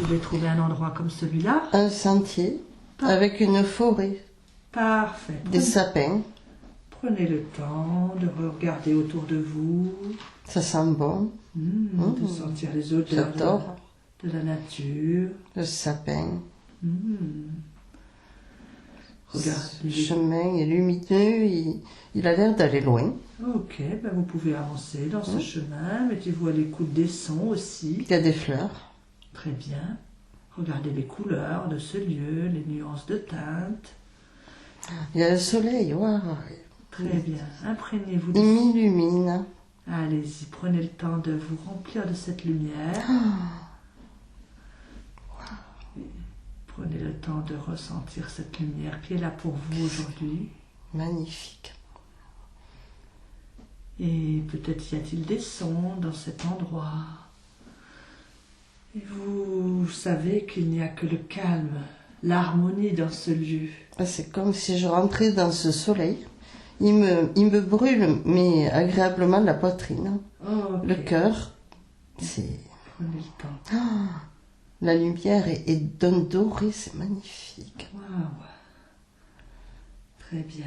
pouvez trouver un endroit comme celui-là. Un sentier avec une forêt. Parfait. Des sapins. Prenez le temps de regarder autour de vous. Ça sent bon. De sentir les odeurs J'adore. de la nature. Le sapin. Regardez. Le chemin est lumineux, il a l'air d'aller loin. Ok, ben vous pouvez avancer dans ce chemin. Mettez-vous à l'écoute des sons aussi. Il y a des fleurs. Très bien. Regardez les couleurs de ce lieu, les nuances de teintes. Il y a le soleil, waouh. Très bien. Imprégnez-vous de Il m'illumine. Allez-y, prenez le temps de vous remplir de cette lumière. Prenez le temps de ressentir cette lumière qui est là pour vous aujourd'hui. Magnifique. Et peut-être y a-t-il des sons dans cet endroit. Et vous savez qu'il n'y a que le calme, l'harmonie dans ce lieu. C'est comme si je rentrais dans ce soleil. Il me brûle, mais agréablement la poitrine. Oh, okay. Le cœur, c'est... Prenez le temps. La lumière est d'un doré, c'est magnifique. Waouh. Très bien.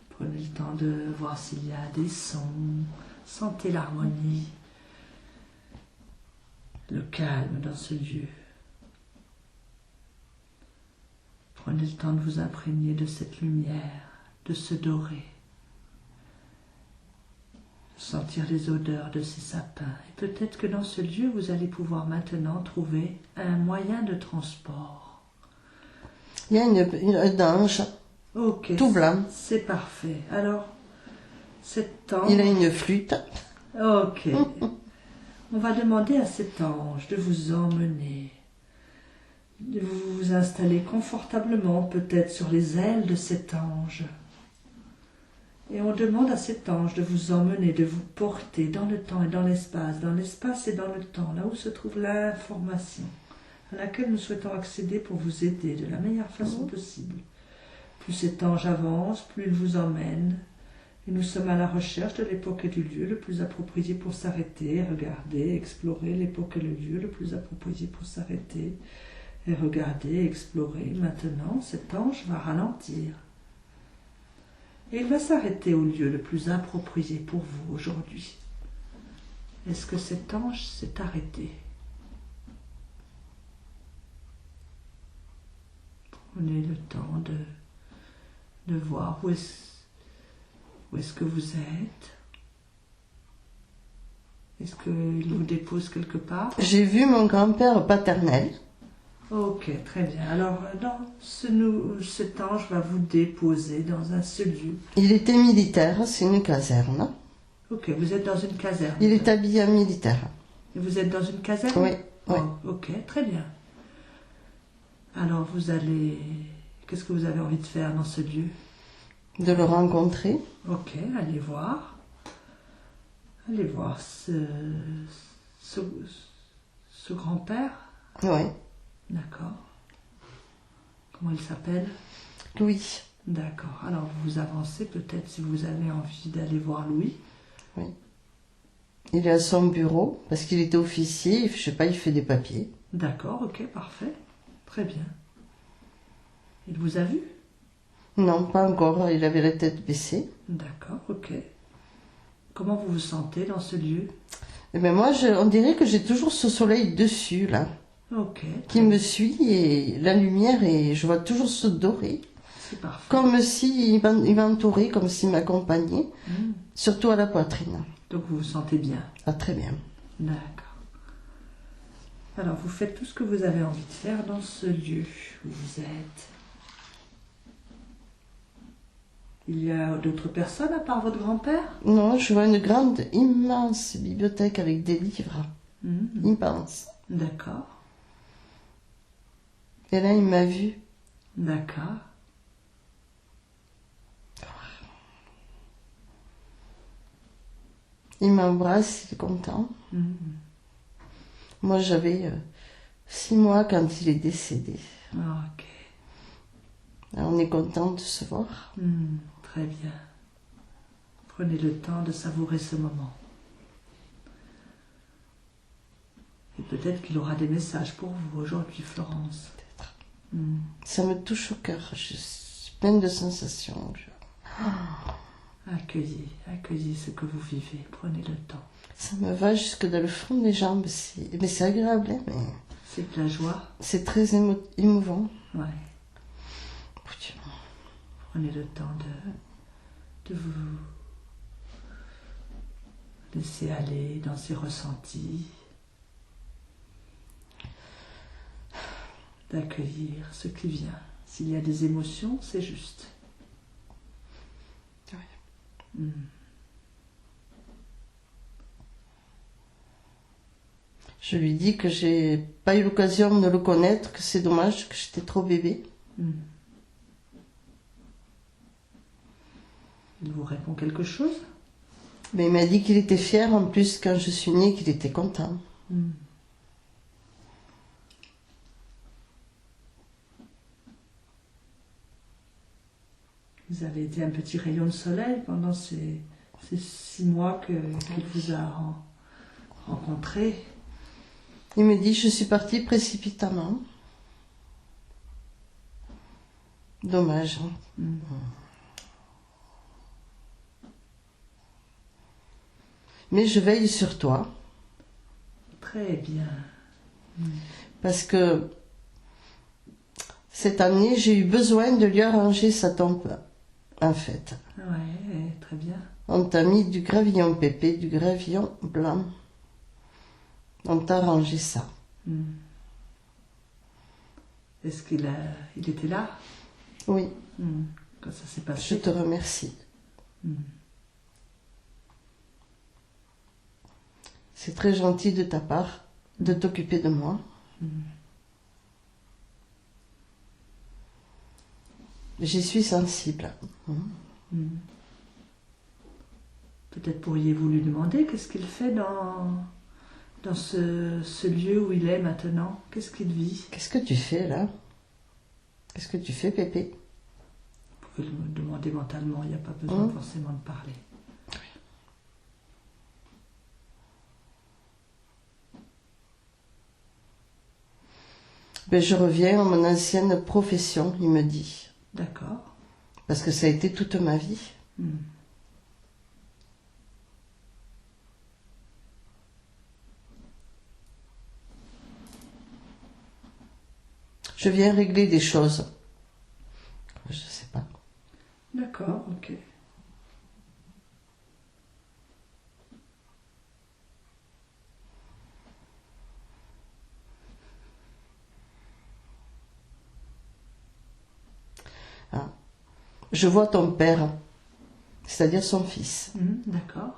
Prenez le temps de voir s'il y a des sons. Sentez l'harmonie, le calme dans ce lieu. Prenez le temps de vous imprégner de cette lumière, de ce doré. Sentir les odeurs de ces sapins. Et peut-être que dans ce lieu, vous allez pouvoir maintenant trouver un moyen de transport. Il y a un ange, tout blanc. C'est parfait. Alors, cet ange... Il a une flûte. Ok. On va demander à cet ange de vous emmener, de vous installer confortablement, peut-être sur les ailes de cet ange. Et on demande à cet ange de vous emmener, de vous porter dans le temps et dans l'espace et dans le temps, là où se trouve l'information à laquelle nous souhaitons accéder pour vous aider de la meilleure façon possible. Plus cet ange avance, plus il vous emmène. Et nous sommes à la recherche de l'époque et du lieu le plus approprié pour s'arrêter, regarder, explorer l'époque et le lieu le plus approprié pour s'arrêter, et regarder, explorer. Maintenant, cet ange va ralentir. Et il va s'arrêter au lieu le plus approprié pour vous aujourd'hui. Est-ce que cet ange s'est arrêté? Prenez le temps de voir où est-ce que vous êtes. Est-ce qu'il vous dépose quelque part? J'ai vu mon grand-père paternel. Ok, très bien. Alors, cet ange va vous déposer dans un seul lieu. Il était militaire, c'est une caserne. Ok, vous êtes dans une caserne. Il est habillé en militaire. Et vous êtes dans une caserne? Oui. Oui. Oh, ok, très bien. Alors, qu'est-ce que vous avez envie de faire dans ce lieu? De le rencontrer. Ok, allez voir. Allez voir ce grand-père. Oui. D'accord. Comment il s'appelle? Louis. D'accord. Alors vous avancez peut-être si vous avez envie d'aller voir Louis. Oui. Il est à son bureau parce qu'il était officier, je sais pas, il fait des papiers. D'accord, ok, parfait. Très bien. Il vous a vu? Non, pas encore, il avait la tête baissée. D'accord, ok. Comment vous vous sentez dans ce lieu? Eh bien moi, on dirait que j'ai toujours ce soleil dessus, là. Ok. Qui me suit et la lumière, et je vois toujours ce doré. C'est parfait. Comme s'il m'entourait, comme s'il m'accompagnait, surtout à la poitrine. Donc vous vous sentez bien? Ah, très bien. D'accord. Alors vous faites tout ce que vous avez envie de faire dans ce lieu où vous êtes. Il y a d'autres personnes à part votre grand-père? Non, je vois une grande, immense bibliothèque avec des livres. Immense. D'accord. Et là, il m'a vu. D'accord. Il m'embrasse, il est content. Moi, j'avais 6 mois quand il est décédé. Ok. Alors, on est content de se voir. Très bien. Prenez le temps de savourer ce moment. Et peut-être qu'il aura des messages pour vous aujourd'hui, Florence. Peut-être. Hmm. Ça me touche au cœur. Je suis pleine de sensations. Accueillez ce que vous vivez. Prenez le temps. Ça me va jusque dans le fond des jambes. Mais c'est agréable, hein, mais C'est de la joie. c'est très émouvant. Ouais. Prenez le temps de vous laisser aller dans ces ressentis, d'accueillir ce qui vient. S'il y a des émotions, c'est juste. Ouais. Mm. Je lui dis que j'ai pas eu l'occasion de le connaître, que c'est dommage, que j'étais trop bébé. Mm. Il vous répond quelque chose? Mais il m'a dit qu'il était fier, en plus, quand je suis née, qu'il était content. Mm. Vous avez été un petit rayon de soleil pendant ces 6 mois qu'il vous a rencontré. Il me dit, je suis partie précipitamment. Dommage. Hein. Mm. Mais je veille sur toi. Très bien. Mm. Parce que cette année, j'ai eu besoin de lui arranger sa tombe, en fait. Ouais, très bien. On t'a mis du gravillon pépé, du gravillon blanc. On t'a arrangé ça. Mm. Est-ce qu'il était là? Oui, Mm. Quand ça s'est je passé? te remercie. Mm. C'est très gentil de ta part de t'occuper de moi. Mm. J'y suis sensible. Mm. Peut-être pourriez-vous lui demander qu'est-ce qu'il fait dans ce lieu où il est maintenant. Qu'est-ce qu'il vit? Qu'est-ce que tu fais là? Qu'est-ce que tu fais, Pépé? Vous pouvez le demander mentalement, il n'y a pas besoin forcément de parler. Ben, je reviens à mon ancienne profession, il me dit. D'accord. Parce que ça a été toute ma vie. Mm. Je viens régler des choses. Je sais pas. D'accord, ok. Ah. Je vois ton père, c'est-à-dire son fils. D'accord.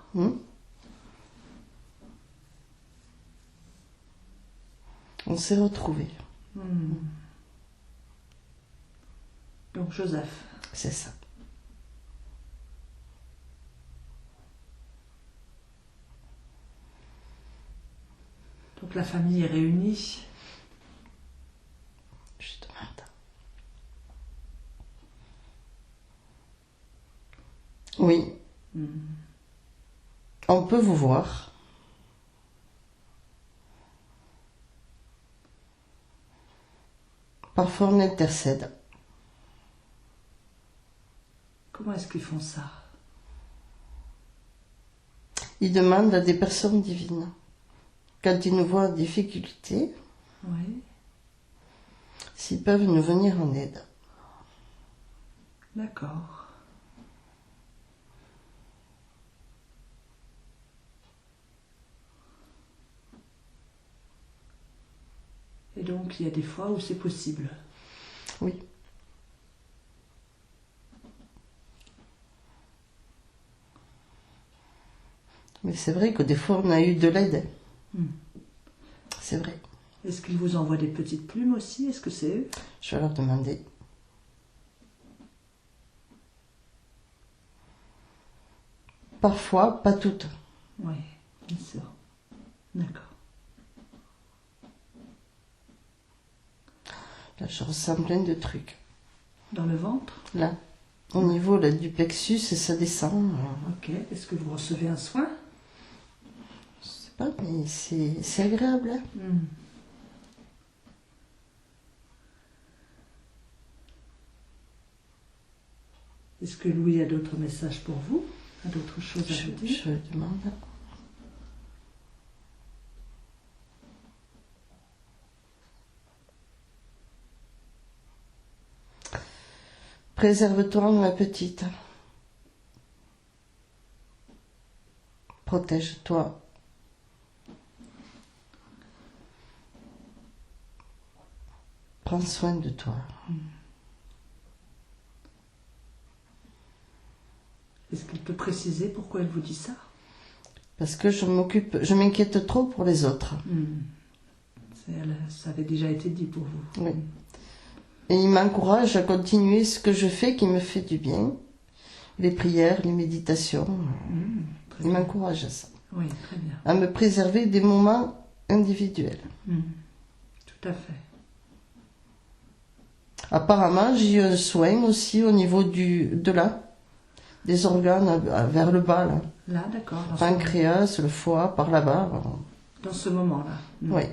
On s'est retrouvés. Mm. Donc Joseph. C'est ça. Donc la famille est réunie. Je te demande. Oui. Mm. On peut vous voir. Parfois on intercède. Comment est-ce qu'ils font ça? Ils demandent à des personnes divines. Quand ils nous voient en difficulté, Oui. s'ils peuvent nous venir en aide. D'accord. Et donc il y a des fois où c'est possible. Oui. Mais c'est vrai que des fois on a eu de l'aide. Mm. C'est vrai. Est-ce qu'ils vous envoient des petites plumes aussi? Est-ce que c'est eux? Je vais leur demander. Parfois, pas toutes. Oui, bien sûr. D'accord. Là, je ressens plein de trucs. Dans le ventre? Là, au niveau là, du plexus, et ça descend. Ok. Est-ce que vous recevez un soin? C'est pas, mais c'est agréable. Hein. Hmm. Est-ce que Louis a d'autres messages pour vous? A d'autres choses à vous dire? Je demande. Préserve-toi, ma petite. Protège-toi. Prends soin de toi. Est-ce qu'elle peut préciser pourquoi elle vous dit ça? Parce que je m'inquiète trop pour les autres. Ça avait déjà été dit pour vous. Oui. Et il m'encourage à continuer ce que je fais qui me fait du bien. Les prières, les méditations. Il m'encourage à ça. Oui, très bien. À me préserver des moments individuels. Tout à fait. Apparemment, j'ai eu un soin aussi au niveau des organes vers le bas. Là. Là, d'accord. Pancréas, le foie, par là-bas. Dans ce moment-là. Oui.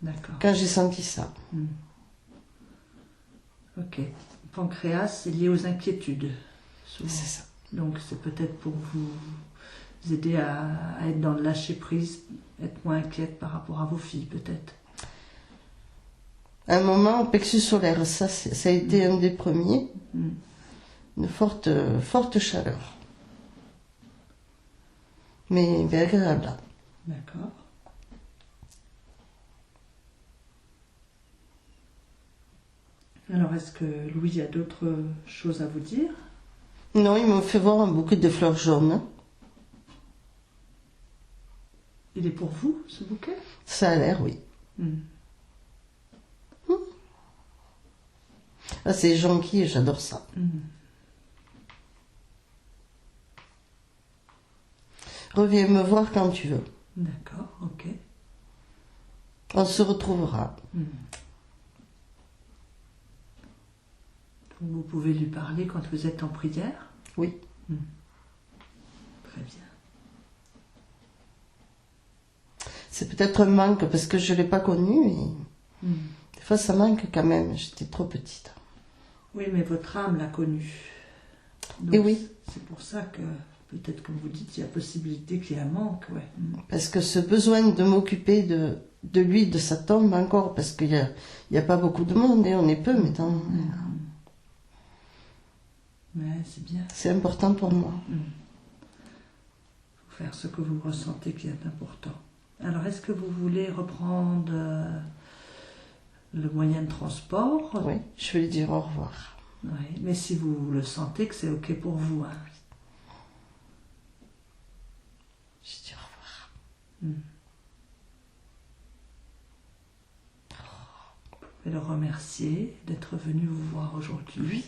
D'accord. Quand j'ai senti ça. Ok. Pancréas, c'est lié aux inquiétudes. Souvent. C'est ça. Donc, c'est peut-être pour vous aider à être dans le lâcher-prise, être moins inquiète par rapport à vos filles, peut-être. Un moment au plexus solaire, ça a été un des premiers. Une forte chaleur. Mais agréable. D'accord. Alors, est-ce que Louis a d'autres choses à vous dire? Non, il me fait voir un bouquet de fleurs jaunes. Il est pour vous, ce bouquet? Ça a l'air, oui. Ah, c'est jonquille, j'adore ça. Reviens me voir quand tu veux. D'accord, ok. On se retrouvera. Donc vous pouvez lui parler quand vous êtes en prière? Oui. Très bien. C'est peut-être un manque parce que je ne l'ai pas connu. Et des fois, ça manque quand même. J'étais trop petite. Oui, mais votre âme l'a connu. Donc, Et oui. C'est pour ça que, peut-être comme vous dites, il y a possibilité qu'il y ait un manque. Ouais. Parce que ce besoin de m'occuper de lui, de sa tombe encore, parce qu'il n'y a pas beaucoup de monde, et on est peu, mais Ouais, c'est bien. c'est important pour moi. Faut faire ce que vous ressentez qui est important. Alors, est-ce que vous voulez reprendre le moyen de transport? Oui, je vais lui dire au revoir. Oui, mais si vous le sentez que c'est ok pour vous. Hein. Je dis au revoir. Vous pouvez le remercier d'être venu vous voir aujourd'hui.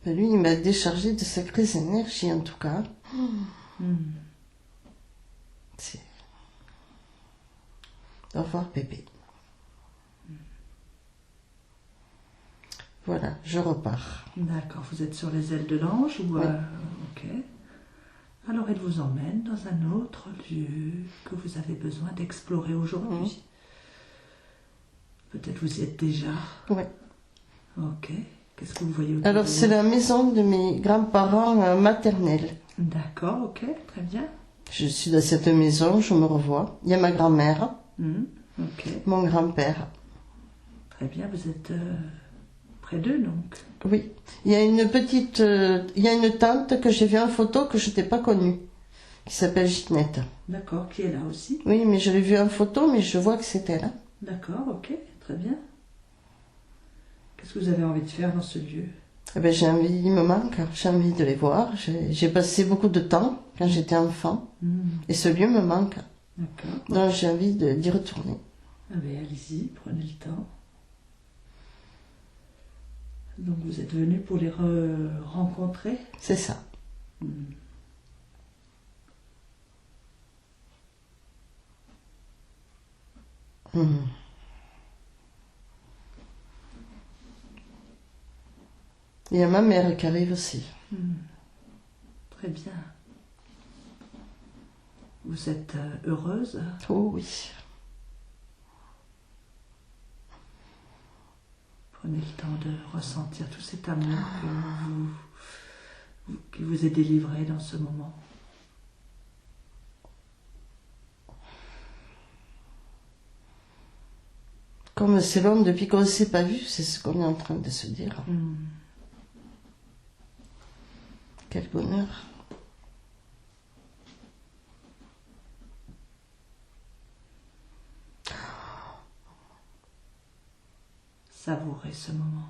Ben lui, il m'a déchargé de sacrées énergies, en tout cas. Au revoir, bébé. Voilà, je repars. D'accord, vous êtes sur les ailes de l'ange ou Oui. Ok. Alors il vous emmène dans un autre lieu que vous avez besoin d'explorer aujourd'hui. Peut-être vous y êtes déjà. Oui. Ok. Qu'est-ce que vous voyez autour Alors, de c'est vous? la maison de mes grands-parents maternels. D'accord, ok, très bien. Je suis dans cette maison, je me revois. Il y a ma grand-mère, Ok, mon grand-père. très bien, vous êtes près d'eux donc. Oui. Il y a une tante que j'ai vue en photo que je n'étais pas connue, qui s'appelle Ginette. D'accord, qui est là aussi. Oui, mais je l'ai vue en photo, mais je vois que c'est elle. D'accord, ok, très bien. Qu'est-ce que vous avez envie de faire dans ce lieu? Eh ben, il me manque, j'ai envie de les voir. J'ai passé beaucoup de temps quand j'étais enfant, et ce lieu me manque. D'accord. Donc j'ai envie d'y retourner. Ah ben allez-y, prenez le temps. Donc vous êtes venu pour les rencontrer? C'est ça. Il y a ma mère qui arrive aussi. Très bien. Vous êtes heureuse? Oh oui. Prenez le temps de ressentir tout cet amour qui vous est délivré dans ce moment. Comme c'est long depuis qu'on ne s'est pas vu, c'est ce qu'on est en train de se dire. Quel bonheur. Savourez ce moment.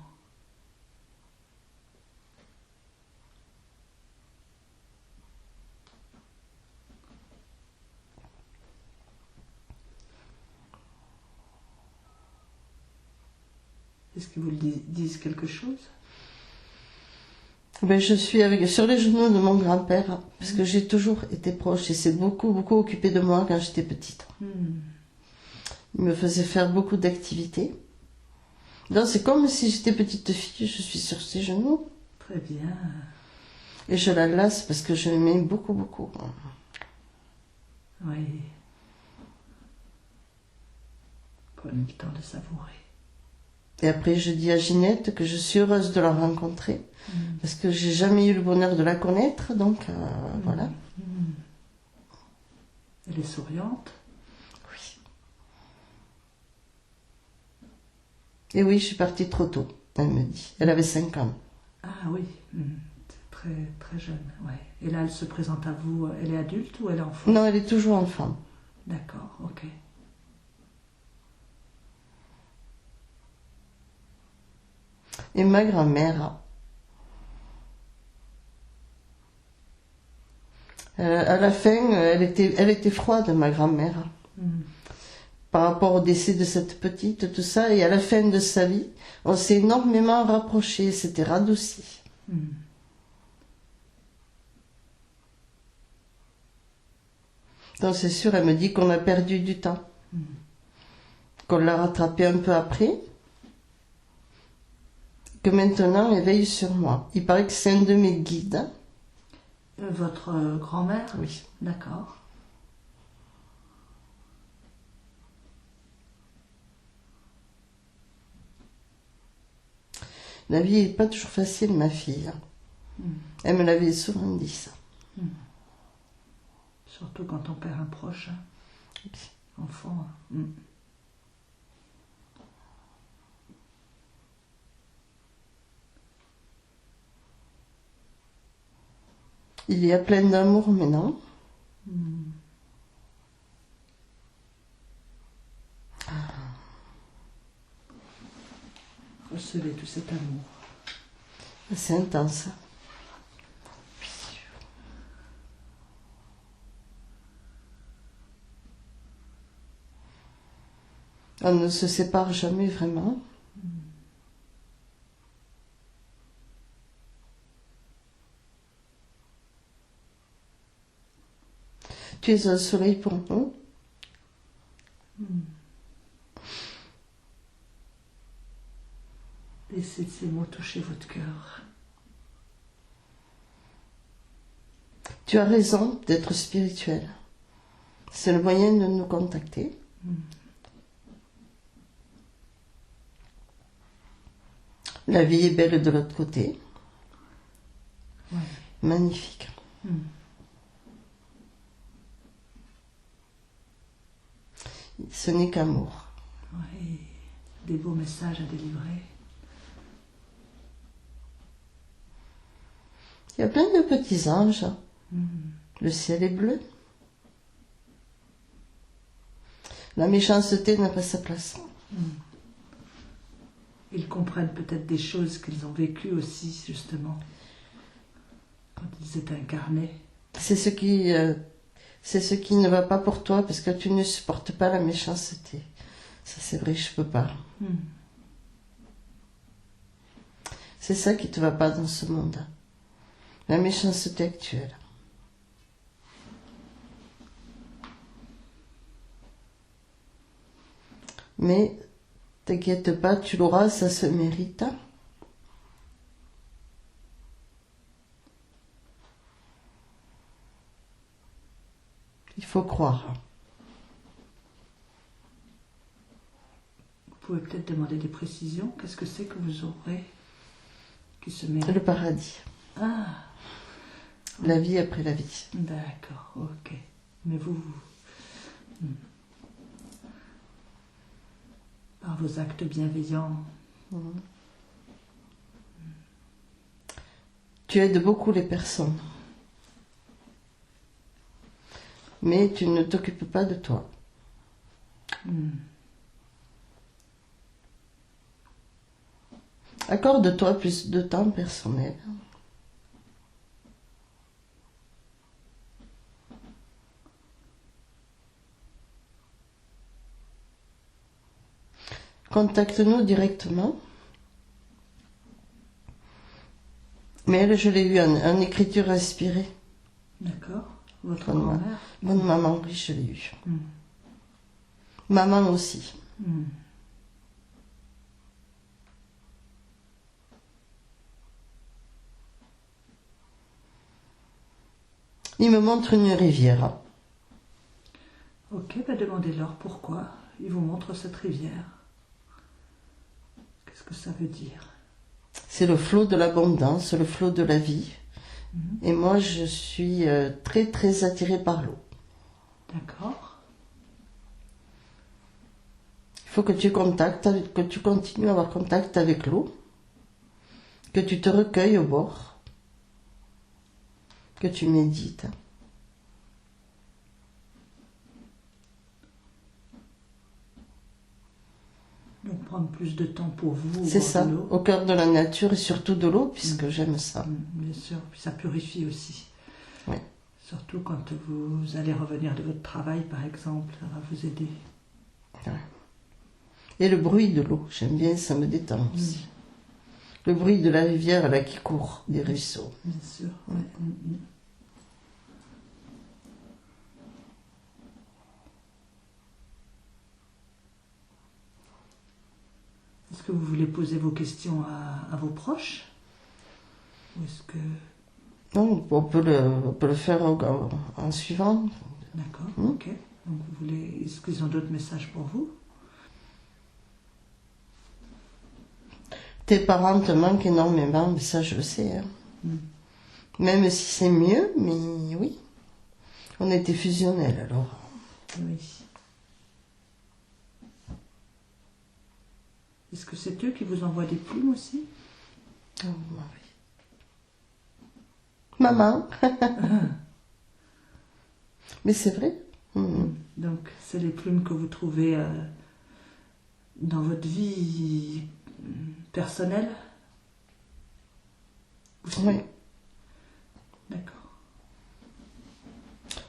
Est-ce qu'ils vous disent quelque chose? Ben, je suis sur les genoux de mon grand-père, parce que j'ai toujours été proche, et s'est beaucoup, beaucoup occupé de moi quand j'étais petite. Il me faisait faire beaucoup d'activités. Donc c'est comme si j'étais petite fille, je suis sur ses genoux. Très bien. Et je la lasse parce que je l'aimais beaucoup, beaucoup. Oui. Prenez le temps de savourer. Et après, je dis à Ginette que je suis heureuse de la rencontrer, parce que j'ai jamais eu le bonheur de la connaître, donc voilà. Elle est souriante? Oui. Et oui, je suis partie trop tôt, elle me dit. Elle avait 5 ans. Ah oui, très, très jeune, ouais. Et là, elle se présente à vous, elle est adulte ou elle est enfant? Non, elle est toujours enfant. D'accord, ok. Et ma grand-mère, à la fin, elle était froide, ma grand-mère, par rapport au décès de cette petite, tout ça. Et à la fin de sa vie, on s'est énormément rapprochés, c'était radouci. Donc c'est sûr, elle me dit qu'on a perdu du temps, qu'on l'a rattrapé un peu après, que maintenant elle veille sur moi. Il paraît que c'est un de mes guides. Votre grand-mère? Oui. D'accord. La vie n'est pas toujours facile, ma fille. Elle me l'avait souvent dit, ça. Surtout quand on perd un proche, enfant. Il y a plein d'amour maintenant. Recevez tout cet amour. C'est intense. On ne se sépare jamais vraiment. Tu es un soleil pour nous. Laissez ces mots toucher votre cœur. Tu as raison d'être spirituel. C'est le moyen de nous contacter. La vie est belle de l'autre côté. Ouais. Magnifique. Ce n'est qu'amour. Oui. Des beaux messages à délivrer. Il y a plein de petits anges. Le ciel est bleu. La méchanceté n'a pas sa place. Ils comprennent peut-être des choses qu'ils ont vécues aussi, justement, quand ils étaient incarnés. C'est ce qui ne va pas pour toi, parce que tu ne supportes pas la méchanceté. Ça, c'est vrai, je peux pas. C'est ça qui te va pas dans ce monde. La méchanceté actuelle. Mais t'inquiète pas, tu l'auras, ça se mérite. faut croire. Vous pouvez peut-être demander des précisions. Qu'est-ce que c'est que vous aurez qui se mérite? Le paradis. Ah, La vie après la vie. d'accord, ok. Mais vous, par vos actes bienveillants, Tu aides beaucoup les personnes. Mais tu ne t'occupes pas de toi. Accorde-toi plus de temps personnel. Contacte-nous directement. Mais elle, je l'ai eu en écriture inspirée. d'accord? Votre Bonne grand-mère? Bonne maman, oui, je l'ai eu. Maman aussi. Il me montre une rivière. Ok, ben demandez-leur pourquoi ils vous montrent cette rivière. Qu'est-ce que ça veut dire? C'est le flot de l'abondance, le flot de la vie. Et moi, je suis très, très attirée par l'eau. D'accord. Il faut que tu que tu continues à avoir contact avec l'eau, que tu te recueilles au bord, que tu médites. Donc prendre plus de temps pour vous au C'est bord ça, de l'eau. au cœur de la nature et surtout de l'eau, puisque j'aime ça. Bien sûr, puis ça purifie aussi. Oui. Surtout quand vous allez revenir de votre travail, par exemple, ça va vous aider. Ouais. Et le bruit de l'eau, j'aime bien, ça me détend aussi. Le bruit de la rivière là qui court, des ruisseaux. Bien sûr, ouais. Est-ce que vous voulez poser vos questions à vos proches? Ou est-ce que... Non, on peut le faire en suivant. D'accord, ok. Donc vous voulez... Est-ce qu'ils ont d'autres messages pour vous? Tes parents te manquent énormément, mais ça je le sais. Hein. Même si c'est mieux, mais oui. On était fusionnels alors. Oui. Est-ce que c'est eux qui vous envoient des plumes aussi? Oh, oui. Maman. Mais c'est vrai. Donc c'est les plumes que vous trouvez dans votre vie personnelle? Oui. D'accord.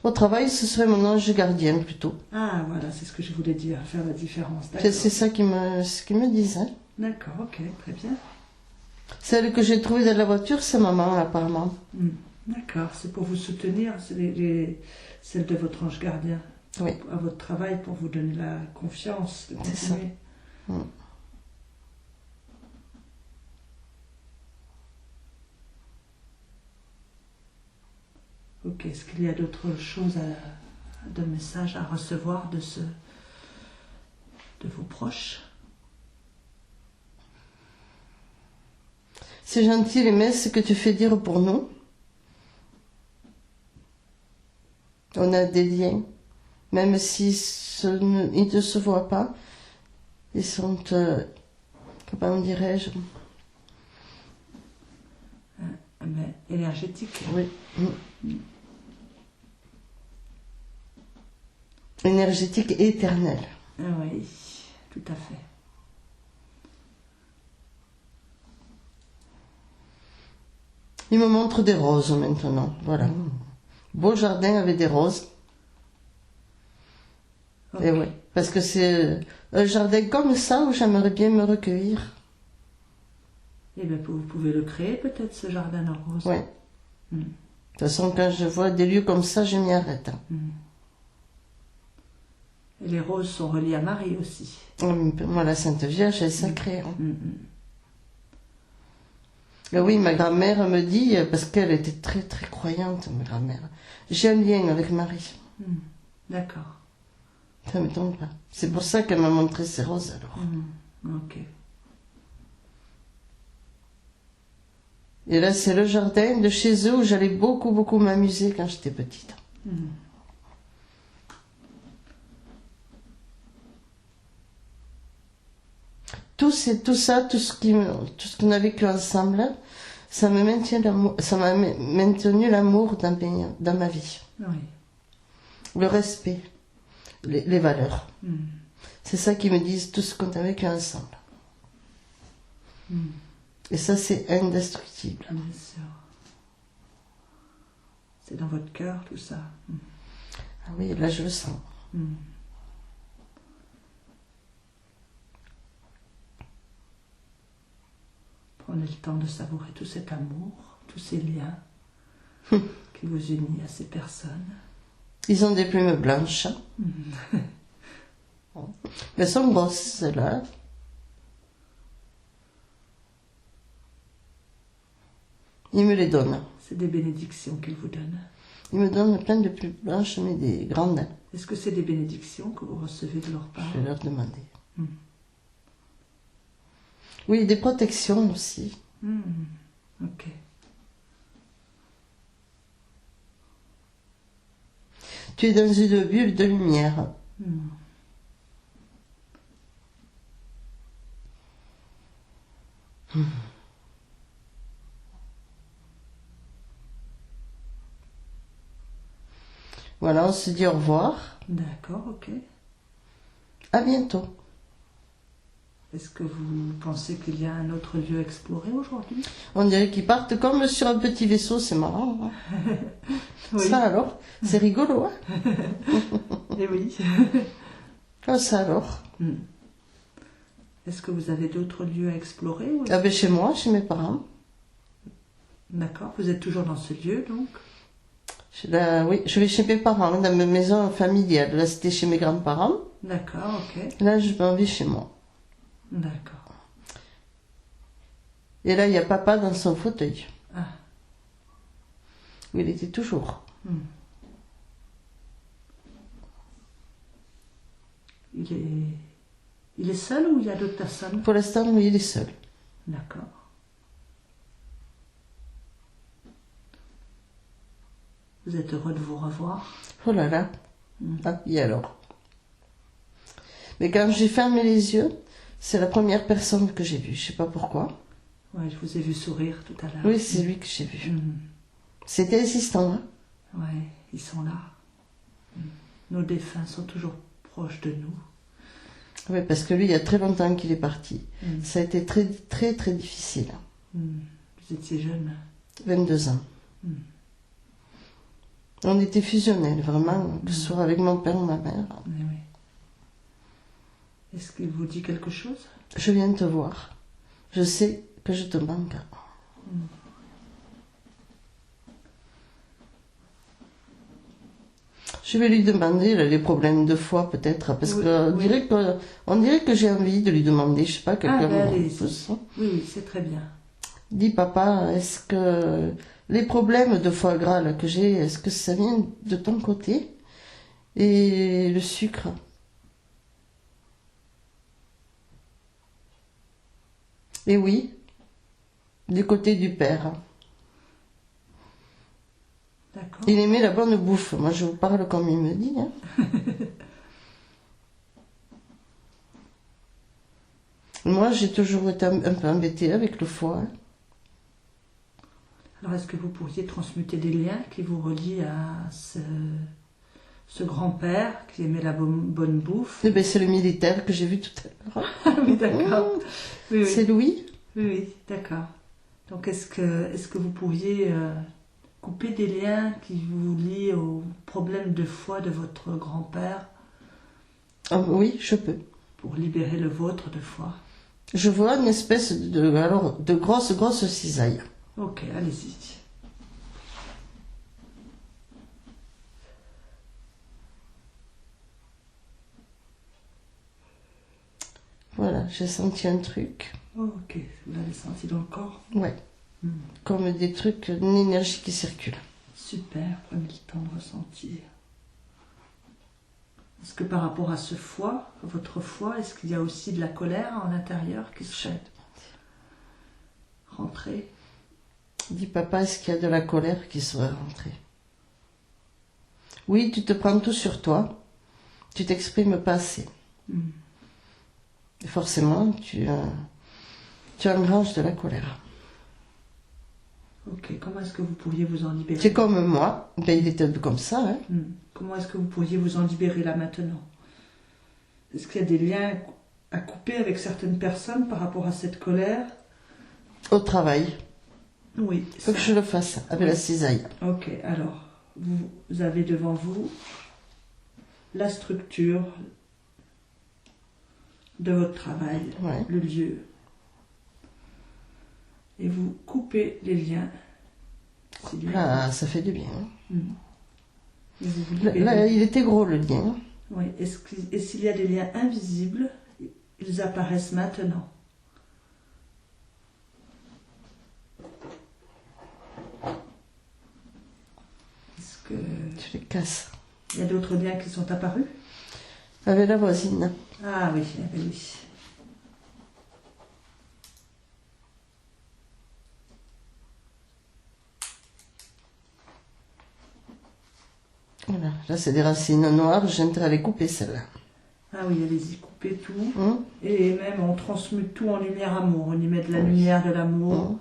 Au travail, ce serait mon ange gardien plutôt. Ah voilà, c'est ce que je voulais dire, faire la différence. D'accord. C'est ça ce qu'ils me disent. Hein. D'accord, ok, très bien. Celle que j'ai trouvée dans la voiture, c'est maman apparemment. D'accord, c'est pour vous soutenir, c'est celle de votre ange gardien. Oui. À votre travail, pour vous donner la confiance de continuer. C'est ça. Ok, est-ce qu'il y a d'autres choses, de messages à recevoir de vos proches? C'est gentil les messes que tu fais dire pour nous. On a des liens, même si ils ne se voient pas. Ils sont, comment dirais-je? Énergétique. Oui. Énergétique et éternelle. Oui, tout à fait. Il me montre des roses maintenant, voilà. Beau jardin avec des roses. Okay. Et ouais, parce que c'est un jardin comme ça où j'aimerais bien me recueillir. Eh bien, vous pouvez le créer peut-être, ce jardin en rose. Oui. De toute façon, quand je vois des lieux comme ça, je m'y arrête. Et les roses sont reliées à Marie aussi. Moi, la Sainte Vierge, elle est sacrée. Hein. Et oui, ma grand-mère me dit, parce qu'elle était très très croyante, ma grand-mère, j'ai un lien avec Marie. D'accord. Ça ne m'étonne pas. C'est pour ça qu'elle m'a montré ces roses alors. Ok. Et là, c'est le jardin de chez eux où j'allais beaucoup, beaucoup m'amuser quand j'étais petite. Tout ça, tout ce qu'on a vécu ensemble, ça m'a maintenu l'amour dans ma vie. Oui. Le respect, les valeurs. C'est ça qui me disent tout ce qu'on a vécu ensemble. Et ça, c'est indestructible. Bien sûr. C'est dans votre cœur, tout ça. Ah oui, là, je le sens. Prenez le temps de savourer tout cet amour, tous ces liens qui vous unissent à ces personnes. Ils ont des plumes blanches. Elles sont grosses, celles-là. Ils me les donnent. C'est des bénédictions qu'ils vous donnent. Ils me donnent plein de plumes blanches, mais des grandes. Est-ce que c'est des bénédictions que vous recevez de leur part? Je vais leur demander. Oui, des protections aussi. Ok. Tu es dans une bulle de lumière. Voilà, on se dit au revoir. D'accord, ok. À bientôt. Est-ce que vous pensez qu'il y a un autre lieu à explorer aujourd'hui? On dirait qu'ils partent comme sur un petit vaisseau, c'est marrant. Hein. Oui. Ça alors, c'est rigolo. Hein. Eh oui. Comme ça alors. Est-ce que vous avez d'autres lieux à explorer ou... Ah ben chez moi, chez mes parents. D'accord, vous êtes toujours dans ce lieu donc? Oui, je vais chez mes parents, dans ma maison familiale. Là, c'était chez mes grands-parents. D'accord, ok. Là, je m'en vais chez moi. D'accord. Et là, il y a papa dans son fauteuil. Ah. Où il était toujours. Il est seul ou il y a d'autres personnes? Pour l'instant, oui, il est seul. D'accord. Vous êtes heureux de vous revoir? Oh là là. Ah, et alors? Mais quand j'ai fermé les yeux, c'est la première personne que j'ai vue. Je sais pas pourquoi. Ouais, je vous ai vu sourire tout à l'heure. Oui, c'est lui que j'ai vu. C'était insistant, hein? Ouais, ils sont là. Nos défunts sont toujours proches de nous. Oui, parce que lui, il y a très longtemps qu'il est parti. Ça a été très, très, très difficile. Vous étiez jeune. 22 ans. On était fusionnels, vraiment, que ce soit avec mon père ou ma mère. Oui, oui. Est-ce qu'il vous dit quelque chose? Je viens te voir. Je sais que je te manque. Je vais lui demander là, les problèmes de foi peut-être, parce qu'on dirait que j'ai envie de lui demander, je sais pas, quelqu'un allez, oui, c'est très bien. Dis papa, est-ce que les problèmes de foie gras là, que j'ai, est-ce que ça vient de ton côté? Et le sucre? Et oui, du côté du père. D'accord. Il aimait la bonne bouffe. Moi, je vous parle comme il me dit. Hein. Moi, j'ai toujours été un peu embêtée avec le foie. Hein. Alors, est-ce que vous pourriez transmuter des liens qui vous relient à ce grand-père qui aimait la bonne bouffe? Eh ben, c'est le militaire que j'ai vu tout à l'heure. Ah oui, d'accord. Oui, C'est Louis. Oui, d'accord. Donc, est-ce que vous pourriez couper des liens qui vous lient aux problèmes de foi de votre grand-père? Ah, oui, je peux. Pour libérer le vôtre de foi. Je vois une espèce de grosse cisaille. Ok, allez-y. Voilà, j'ai senti un truc. Oh, ok, vous l'avez senti dans le corps? Ouais. Comme des trucs, une énergie qui circule. Super, prenez le temps de ressentir. Est-ce que par rapport à ce foie, votre foie, est-ce qu'il y a aussi de la colère en intérieur qui serait rentrée? Dis papa, est-ce qu'il y a de la colère qui serait rentrée? Oui, tu te prends tout sur toi. Tu t'exprimes pas assez. Et forcément, tu engranges de la colère. Ok, comment est-ce que vous pourriez vous en libérer? C'est comme moi, ben, il était un peu comme ça. Hein. Comment est-ce que vous pourriez vous en libérer là maintenant? Est-ce qu'il y a des liens à couper avec certaines personnes par rapport à cette colère? Au travail. Oui. Il faut que je le fasse avec la cisaille. Ok, alors, vous avez devant vous la structure de votre travail, Ouais. le lieu. Et vous coupez les liens. Là, ça fait du bien. Et vous vous libérez. Là, il était gros le lien. Oui. Et s'il y a des liens invisibles, ils apparaissent maintenant. Est-ce que Tu les casses. il y a d'autres liens qui sont apparus? Avec la voisine. Ah oui, eh ben oui. Voilà. Là, c'est des racines noires. J'ai intérêt à les couper, celles-là. Ah oui, allez-y, coupez tout. Et même on transmute tout en lumière amour. On y met de la lumière, de l'amour.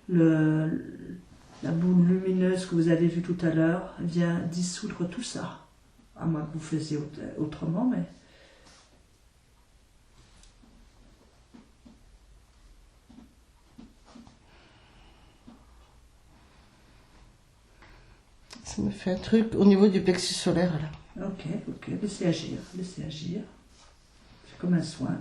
La boule lumineuse que vous avez vue tout à l'heure vient dissoudre tout ça. À moins que vous faisiez autrement, mais... Ça me fait un truc au niveau du plexus solaire, là. Ok, laissez agir, laissez agir. C'est comme un soin.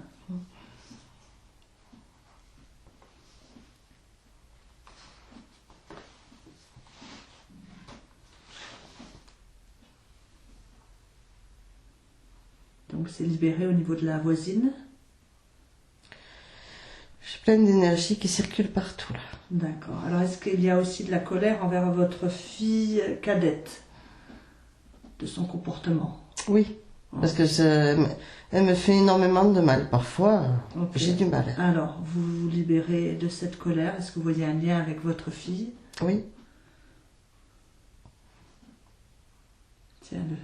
Donc c'est libéré au niveau de la voisine. J'ai plein d'énergie qui circule partout, là. D'accord. Alors est-ce qu'il y a aussi de la colère envers votre fille cadette, de son comportement? Oui, parce que elle me fait énormément de mal. Parfois, j'ai du mal. Alors, vous vous libérez de cette colère. Est-ce que vous voyez un lien avec votre fille? Oui. Tiens-le.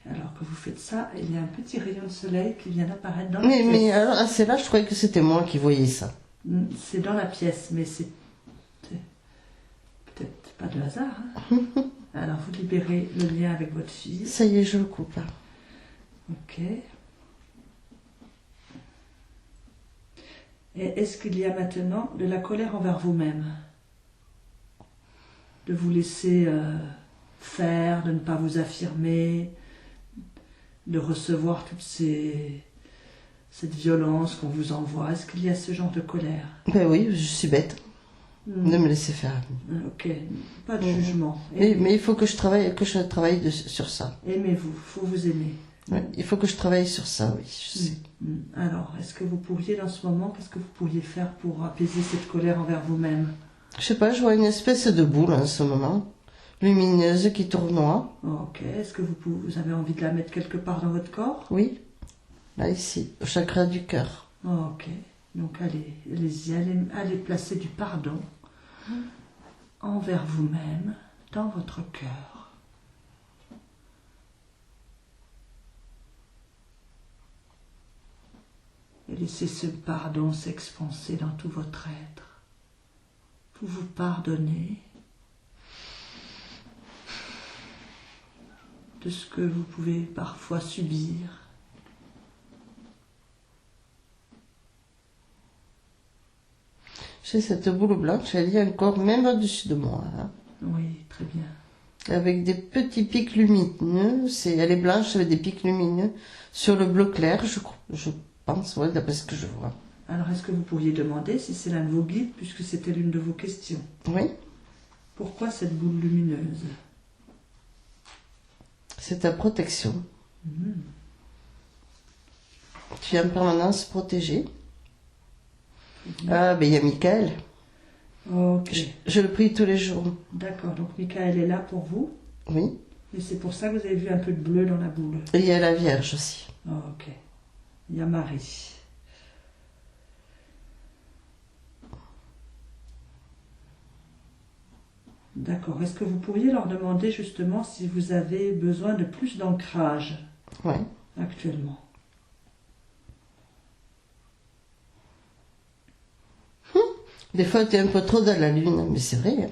Alors que vous faites ça, il y a un petit rayon de soleil qui vient d'apparaître dans la pièce. Mais alors, c'est là, je croyais que c'était moi qui voyais ça. C'est dans la pièce, mais c'est peut-être pas de hasard. Hein. Alors, vous libérez le lien avec votre fille. Ça y est, je le coupe, là. Ok. Et est-ce qu'il y a maintenant de la colère envers vous-même? De vous laisser faire, de ne pas vous affirmer, de recevoir toute cette violence qu'on vous envoie? Est-ce qu'il y a ce genre de colère? Ben oui, je suis bête de me laisser faire. Ok, pas de jugement. Mais il faut que je travaille, sur ça. Aimez-vous, il faut vous aimer. Ouais, il faut que je travaille sur ça, oui, je sais. Alors, est-ce que vous pourriez, dans ce moment, qu'est-ce que vous pourriez faire pour apaiser cette colère envers vous-même? Je sais pas, je vois une espèce de boule en ce moment, lumineuse qui tournoie. Ok, est-ce que vous avez envie de la mettre quelque part dans votre corps? Oui, là ici, au chakra du cœur. Ok, donc allez-y, allez placer du pardon envers vous-même dans votre cœur. Et laissez ce pardon s'expanser dans tout votre être. Vous vous pardonnez de ce que vous pouvez parfois subir. J'ai cette boule blanche, elle est encore même au-dessus de moi. Hein. Oui, très bien. Avec des petits pics lumineux, elle est blanche avec des pics lumineux sur le bleu clair, je pense, ouais, d'après ce que je vois. Alors, est-ce que vous pourriez demander si c'est l'un de vos guides, puisque c'était l'une de vos questions? Oui. Pourquoi cette boule lumineuse? C'est ta protection. Tu es en permanence protégé. Ah, ben il y a Michael. Ok. Je le prie tous les jours. D'accord, donc Michael est là pour vous. Oui. Et c'est pour ça que vous avez vu un peu de bleu dans la boule. Et il y a la Vierge aussi. Oh, ok. Il y a Marie. D'accord. Est-ce que vous pourriez leur demander justement si vous avez besoin de plus d'ancrage actuellement? Des fois, tu es un peu trop dans la lune, mais c'est vrai.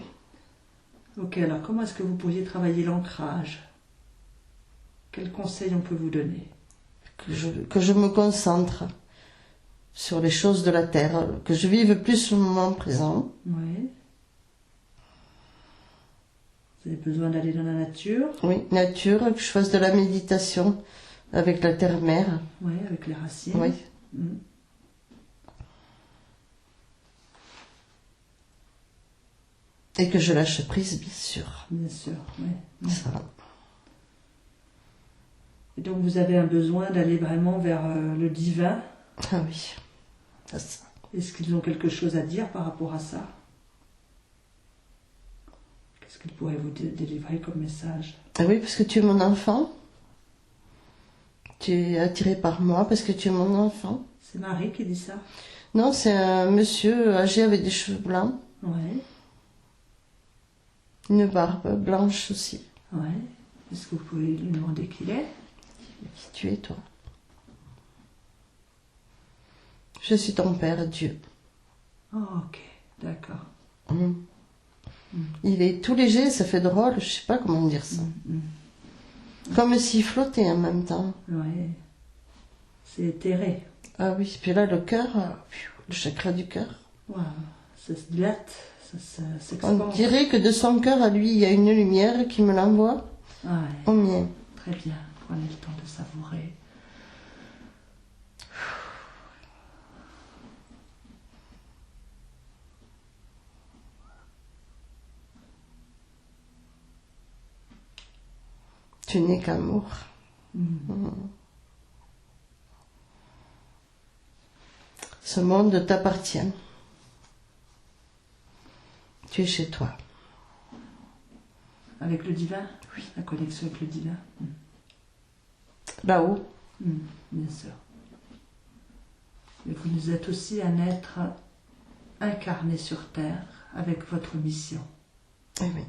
Ok, alors comment est-ce que vous pourriez travailler l'ancrage? Quels conseils on peut vous donner? Que je me concentre sur les choses de la terre, que je vive plus le moment présent. Oui. Vous avez besoin d'aller dans la nature? Oui, nature, que je fasse de la méditation avec la terre-mère. Oui, avec les racines. Oui. Et que je lâche prise, bien sûr. Bien sûr, oui. Ça. Et donc vous avez un besoin d'aller vraiment vers le divin? Ah oui. Ça. Est-ce qu'ils ont quelque chose à dire par rapport à ça? Qu'est-ce qu'ils pourraient vous délivrer comme message? Ah oui, parce que tu es mon enfant. Tu es attiré par moi parce que tu es mon enfant. C'est Marie qui dit ça? Non, c'est un monsieur âgé avec des cheveux blancs. Oui. Une barbe blanche aussi. Oui. Est-ce que vous pouvez lui demander qui il est? Qui tu es, toi? Je suis ton père, Dieu. Oh, ok, d'accord. Il est tout léger, ça fait drôle, je sais pas comment dire ça. Comme s'il flottait en même temps. Oui. C'est éthéré. Ah oui, puis là, le cœur, le chakra du cœur. Wow. Ça se dilate, ça On s'expande. dirait que de son cœur à lui, il y a une lumière qui me l'envoie au mien. Très bien, prenez le temps de savourer. Tu n'es qu'amour. Ce monde t'appartient. Tu es chez toi. Avec le divin? Oui. La connexion avec le divin? Là-haut. Bien sûr. Et vous êtes aussi un être incarné sur Terre avec votre mission. Eh oui.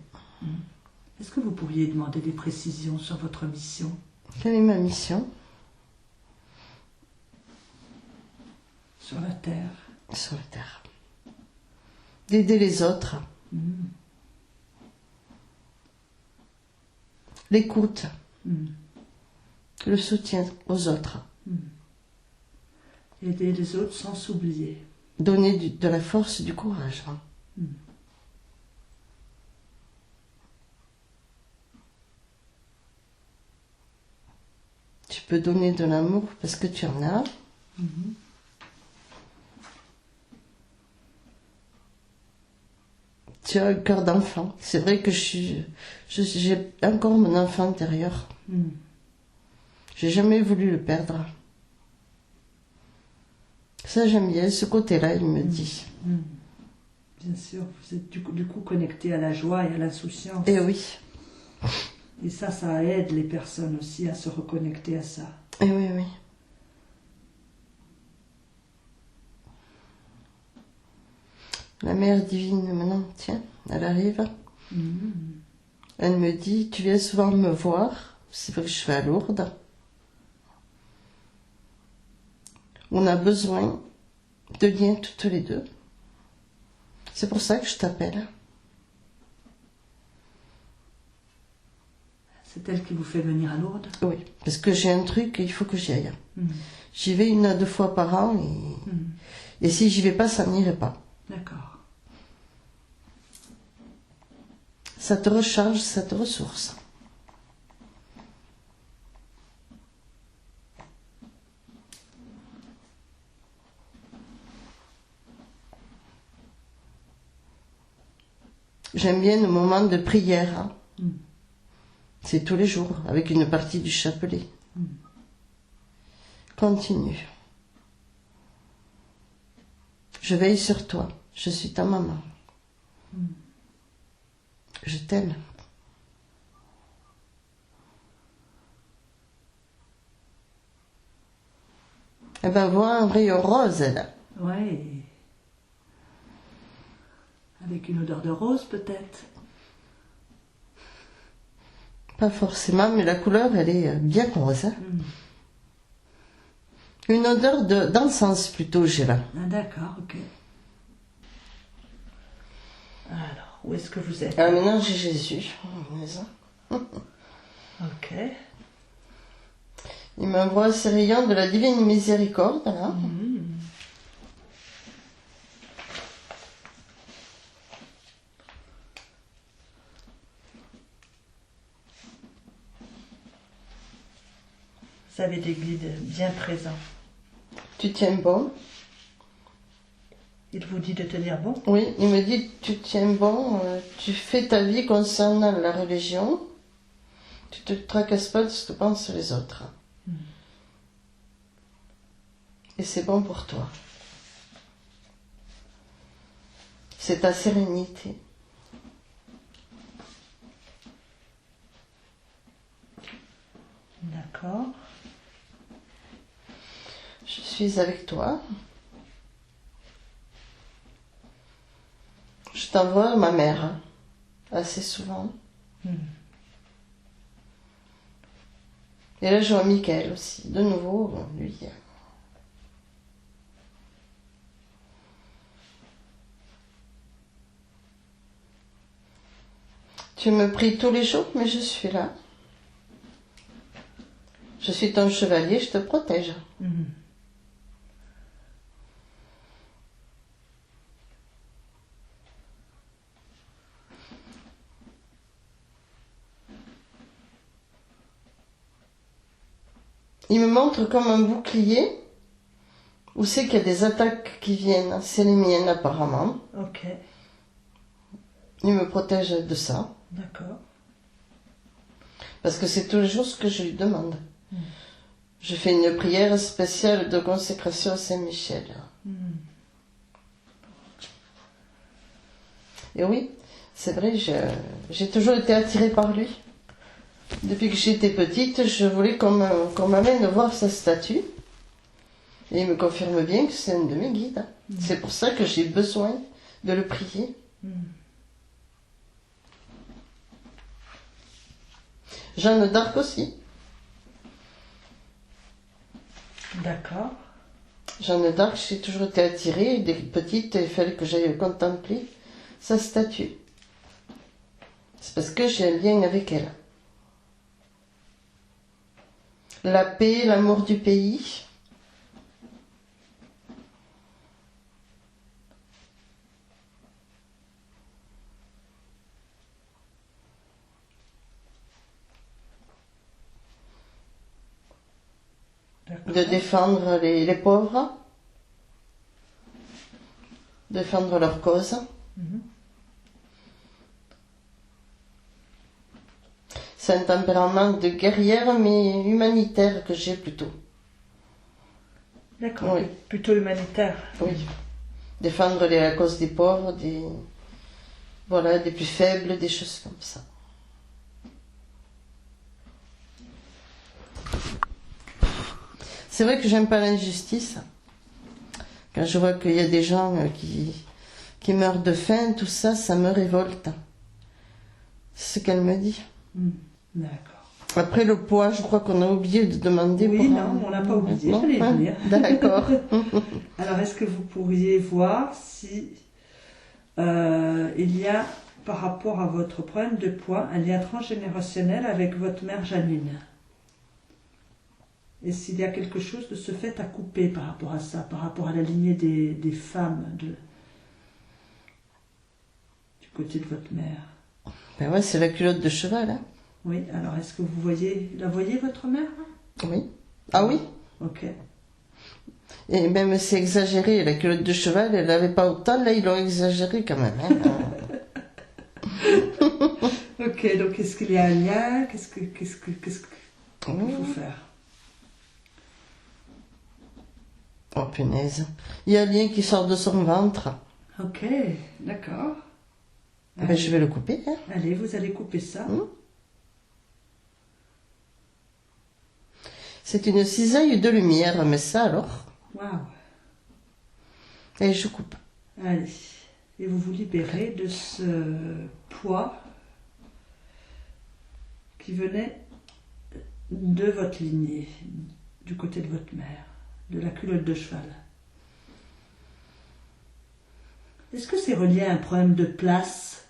Est-ce que vous pourriez demander des précisions sur votre mission? Quelle est ma mission? Sur la Terre. Sur la Terre. D'aider les autres. L'écoute. Le soutien aux autres. Aider les autres sans s'oublier. Donner de la force, du courage. Tu peux donner de l'amour parce que tu en as. Tu as un cœur d'enfant. C'est vrai que j'ai encore mon enfant intérieur. J'ai jamais voulu le perdre. Ça, j'aime bien ce côté-là, il me dit. Bien sûr, vous êtes du coup connecté à la joie et à l'insouciance. Eh oui. Et ça aide les personnes aussi à se reconnecter à ça. Eh oui, oui. La Mère divine, maintenant, tiens, elle arrive. Elle me dit, tu viens souvent me voir. C'est vrai que je suis à Lourdes. On a besoin de liens toutes les deux. C'est pour ça que je t'appelle. C'est elle qui vous fait venir à Lourdes? Oui, parce que j'ai un truc et il faut que j'y aille. J'y vais 1 à 2 fois par an et si j'y vais pas, ça n'irait pas. D'accord. Ça te recharge, ça te ressource. J'aime bien le moment de prière. C'est tous les jours, avec une partie du chapelet. Continue. Je veille sur toi. Je suis ta maman. Je t'aime. Elle va voir un rayon rose, elle. Oui. Avec une odeur de rose, peut-être. Pas forcément, mais la couleur, elle est bien rose. Hein. Une odeur d'encens plutôt, j'ai là. Ah, d'accord, ok. Alors, où est-ce que vous êtes? Ah, maintenant, j'ai Jésus. Ok. Il m'envoie ces rayons de la divine miséricorde, là. Vous avez des guides bien présents. Tu tiens bon. Il vous dit de tenir bon? Oui, il me dit, tu tiens bon, tu fais ta vie concernant la religion. Tu te tracasses pas de ce que pensent les autres. Et c'est bon pour toi. C'est ta sérénité. D'accord. Je suis avec toi. Je t'envoie ma mère, assez souvent. Et là, je vois Michael aussi, de nouveau, lui. Tu me pries tous les jours, mais je suis là. Je suis ton chevalier, je te protège. Il me montre comme un bouclier où c'est qu'il y a des attaques qui viennent. C'est les miennes apparemment. Ok. Il me protège de ça. D'accord. Parce que c'est tous les jours ce que je lui demande. Je fais une prière spéciale de consécration à Saint-Michel. Et oui, c'est vrai, j'ai toujours été attirée par lui. Depuis que j'étais petite, je voulais qu'on m'amène voir sa statue. Et il me confirme bien que c'est un de mes guides. C'est pour ça que j'ai besoin de le prier. Jeanne d'Arc aussi. D'accord. Jeanne d'Arc, j'ai toujours été attirée. Dès petite, il fallait que j'aille contempler sa statue. C'est parce que j'ai un lien avec elle. La paix, l'amour du pays. De défendre les pauvres. Défendre leur cause. C'est un tempérament de guerrière, mais humanitaire que j'ai plutôt. D'accord, oui. Plutôt humanitaire. Oui. Défendre la cause des pauvres, des plus faibles, des choses comme ça. C'est vrai que j'aime pas l'injustice. Quand je vois qu'il y a des gens qui meurent de faim, tout ça, ça me révolte. C'est ce qu'elle me dit. D'accord. Après le poids, je crois qu'on a oublié de demander. Oui, non, on l'a pas oublié, j'allais dire. D'accord. Alors, est-ce que vous pourriez voir si il y a, par rapport à votre problème de poids, un lien transgénérationnel avec votre mère Janine? Et s'il y a quelque chose de ce fait à couper par rapport à ça, par rapport à la lignée des femmes du côté de votre mère? Ben ouais, c'est la culotte de cheval, hein. Oui, alors est-ce que vous voyez votre mère? Oui. Ah oui? Ok. Et même c'est exagéré, la culotte de cheval, elle n'avait pas autant, là ils l'ont exagéré quand même. Hein. Ok, donc est-ce qu'il y a un lien? Qu'est-ce qu'il faut faire? Oh punaise. Il y a un lien qui sort de son ventre. Ok, d'accord. Ben, je vais le couper. Hein. Allez, vous allez couper ça. C'est une cisaille de lumière, mais ça alors. Waouh. Et je coupe. Allez. Et vous vous libérez de ce poids qui venait de votre lignée, du côté de votre mère, de la culotte de cheval. Est-ce que c'est relié à un problème de place?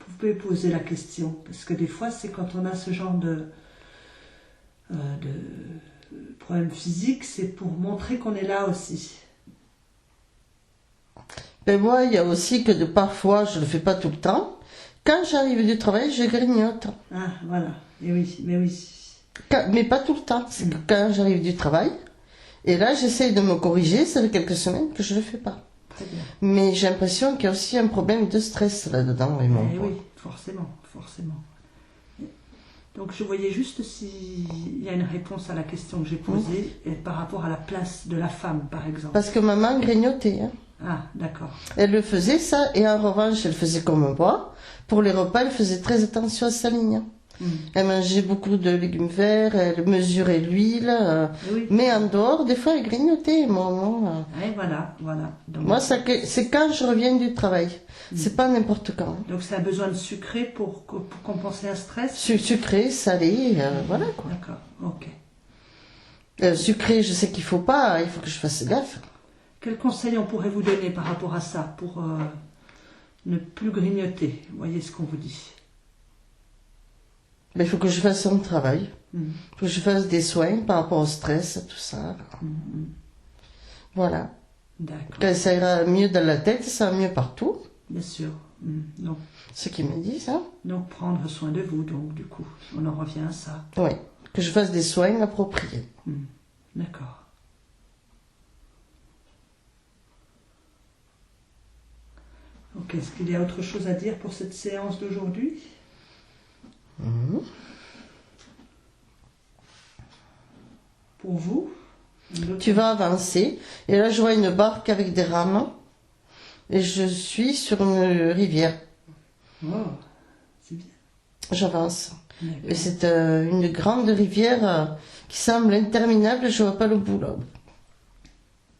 Vous pouvez poser la question, parce que des fois, c'est quand on a ce genre de problème physique, c'est pour montrer qu'on est là aussi. Mais moi, il y a aussi que parfois, je ne le fais pas tout le temps. Quand j'arrive du travail, je grignote. Ah, voilà. Et oui, mais oui. Mais pas tout le temps. C'est que quand j'arrive du travail. Et là, j'essaye de me corriger. Ça fait quelques semaines que je ne le fais pas. Très bien. Mais j'ai l'impression qu'il y a aussi un problème de stress là-dedans. Oui, forcément. Donc je voyais juste s'il y a une réponse à la question que j'ai posée par rapport à la place de la femme, par exemple. Parce que maman grignotait. Hein. Ah, d'accord. Elle le faisait ça, et en revanche, elle faisait comme moi. Pour les repas, elle faisait très attention à sa ligne. Elle mangeait beaucoup de légumes verts, elle mesurait l'huile, mais en dehors, des fois, elle grignotait. Oui, voilà. Donc, moi, c'est quand je reviens du travail. C'est pas n'importe quand. Donc, ça a besoin de sucré pour compenser un stress? Sucré, salé, voilà quoi. D'accord, ok. Sucré, je sais qu'il faut pas, il faut que je fasse gaffe. Quel conseil on pourrait vous donner par rapport à ça, pour ne plus grignoter? Vous voyez ce qu'on vous dit. Mais il faut que je fasse un travail. Il faut que je fasse des soins par rapport au stress, à tout ça. Voilà. D'accord. Quand ça ira mieux dans la tête, ça va mieux partout. Bien sûr. Donc, ce qu'ils me disent, hein. Donc prendre soin de vous, donc du coup, on en revient à ça. Oui, que je fasse des soins appropriés. D'accord. Ok, est-ce qu'il y a autre chose à dire pour cette séance d'aujourd'hui? Pour vous? Tu vas avancer, et là je vois une barque avec des rames, et je suis sur une rivière. Oh, c'est bien. J'avance. Et c'est une grande rivière qui semble interminable, je vois pas le bout là.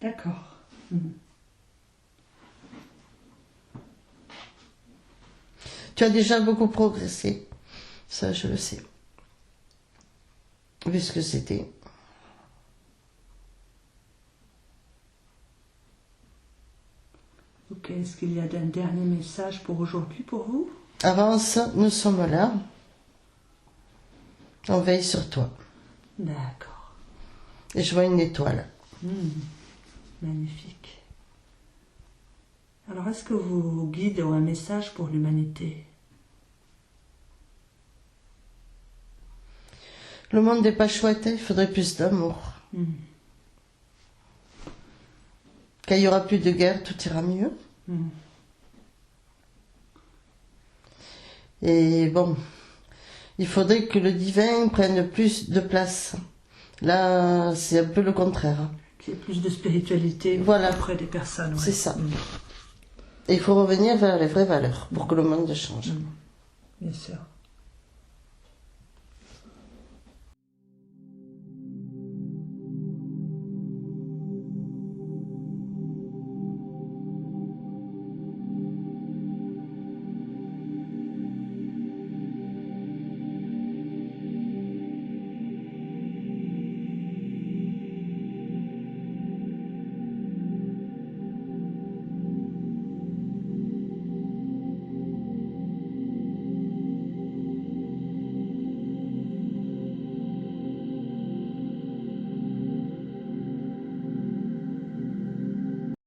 D'accord. Tu as déjà beaucoup progressé, ça je le sais. Vu ce que c'était. Ok, est-ce qu'il y a un dernier message pour aujourd'hui pour vous? Avance, nous sommes là. On veille sur toi. D'accord. Et je vois une étoile. Magnifique. Alors, est-ce que vos guides ont un message pour l'humanité? Le monde n'est pas chouette, il faudrait plus d'amour. Quand il n'y aura plus de guerre, tout ira mieux. Et bon, il faudrait que le divin prenne plus de place. Là, c'est un peu le contraire. Qu'il y ait plus de spiritualité auprès des personnes. Ouais. C'est ça. Et il faut revenir vers les vraies valeurs pour que le monde change. Bien sûr.